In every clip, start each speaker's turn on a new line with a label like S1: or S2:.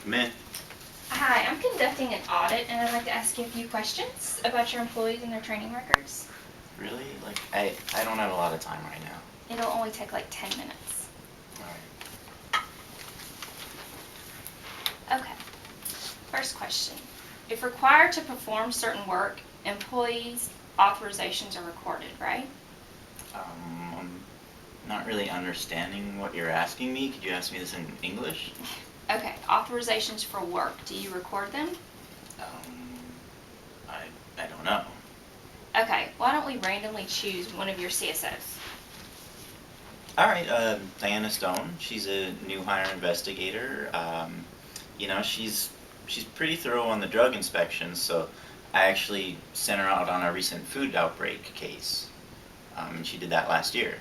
S1: Come in.
S2: Hi, I'm conducting an audit and I'd like to ask you a few questions about your employees and their training records.
S1: Really? Like, I don't have a lot of time right now.
S2: It'll only take like 10 minutes.
S1: Alright.
S2: Okay. First question. If required to perform certain work, employees' authorizations are recorded, right?
S1: I'm not really understanding what you're asking me. Could you ask me this in English?
S2: Okay, authorizations for work, do you record them?
S1: I don't know.
S2: Okay, why don't we randomly choose one of your CSOs?
S1: Alright, Diana Stone. She's a new hire investigator. She's pretty thorough on the drug inspections, so I actually sent her out on a recent food outbreak case. She did that last year.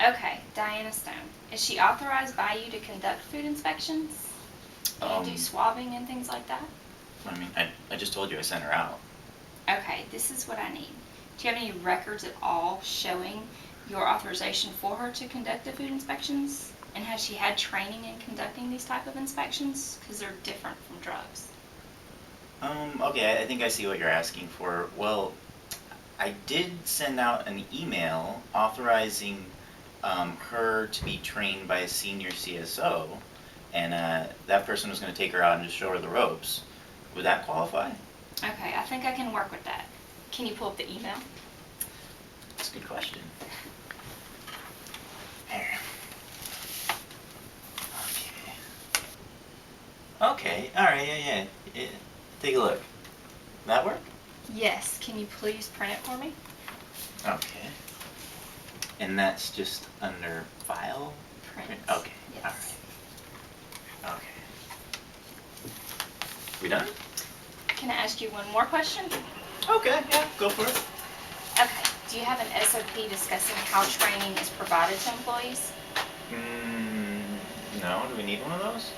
S2: Okay, Diana Stone. Is she authorized by you to conduct food inspections? And do swabbing and things like that?
S1: I mean, I just told you I sent her out.
S2: Okay, this is what I need. Do you have any records at all showing your authorization for her to conduct the food inspections? And has she had training in conducting these type of inspections? Because they're different from drugs.
S1: Okay, I think I see what you're asking for. Well, I did send out an email authorizing her to be trained by a senior CSO, and that person was going to take her out and just show her the ropes. Would that qualify?
S2: Okay, I think I can work with that. Can you pull up the email?
S1: That's a good question. There. Okay, alright, yeah. Take a look. That work?
S2: Yes, can you please print it for me?
S1: Okay. And that's just under file?
S2: Print.
S1: Okay,
S2: Yes.
S1: alright. Okay. We done?
S2: Can I ask you one more question?
S1: Okay, yeah, go for it.
S2: Okay, do you have an SOP discussing how training is provided to employees?
S1: No, do we need one of those?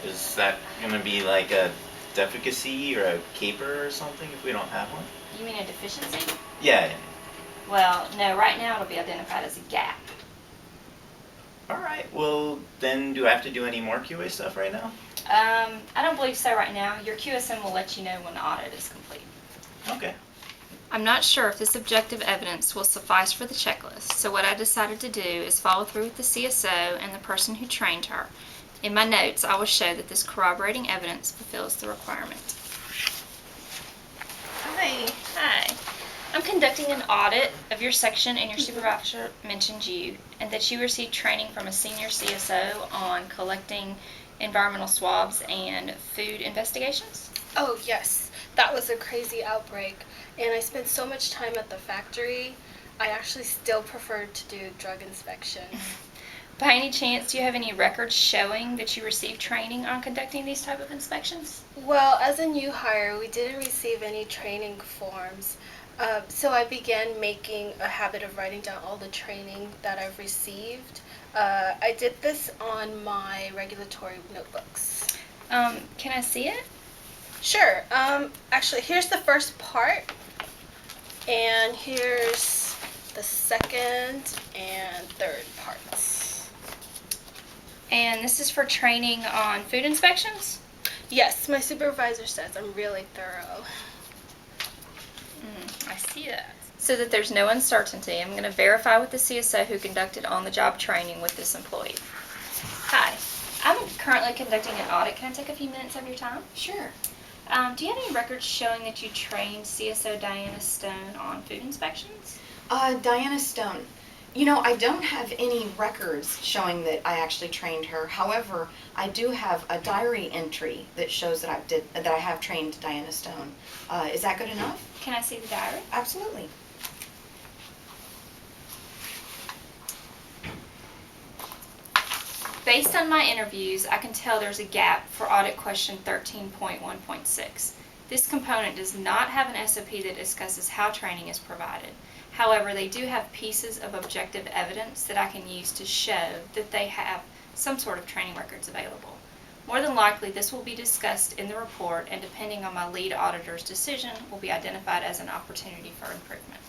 S1: Is that gonna be like a deficacy or a caper or something if we don't have one?
S2: You mean a deficiency?
S1: Yeah.
S2: Well, no, right now it'll be identified as a gap.
S1: Alright, well then do I have to do any more QA stuff right now?
S2: I don't believe so right now. Your QSM will let you know when the audit is complete.
S1: Okay.
S2: I'm not sure if this objective evidence will suffice for the checklist, so what I decided to do is follow through with the CSO and the person who trained her. In my notes, I will show that this corroborating evidence fulfills the requirement. Hi. I'm conducting an audit of your section, and your supervisor mentioned you, and that you received training from a senior CSO on collecting environmental swabs and food investigations.
S3: Oh, yes. That was a crazy outbreak, and I spent so much time at the factory, I actually still preferred to do drug inspections.
S2: By any chance, do you have any records showing that you received training on conducting these type of inspections?
S3: Well, as a new hire, we didn't receive any training forms, so I began making a habit of writing down all the training that I've received. I did this on my regulatory notebooks.
S2: Can I see it?
S3: Sure. Actually, here's the first part, and here's the second and third parts.
S2: And this is for training on food inspections?
S3: Yes, my supervisor says I'm really thorough.
S2: I see that. So that there's no uncertainty, I'm going to verify with the CSO who conducted on-the-job training with this employee. Hi, I'm currently conducting an audit. Can I take a few minutes of your time?
S4: Sure.
S2: Do you have any records showing that you trained CSO Diana Stone on food inspections?
S4: Diana Stone. I don't have any records showing that I actually trained her. However, I do have a diary entry that shows that I have trained Diana Stone. Is that good enough?
S2: Can I see the diary?
S4: Absolutely.
S2: Based on my interviews, I can tell there's a gap for audit question 13.1.6. This component does not have an SOP that discusses how training is provided. However, they do have pieces of objective evidence that I can use to show that they have some sort of training records available. More than likely, this will be discussed in the report, and depending on my lead auditor's decision, will be identified as an opportunity for improvement.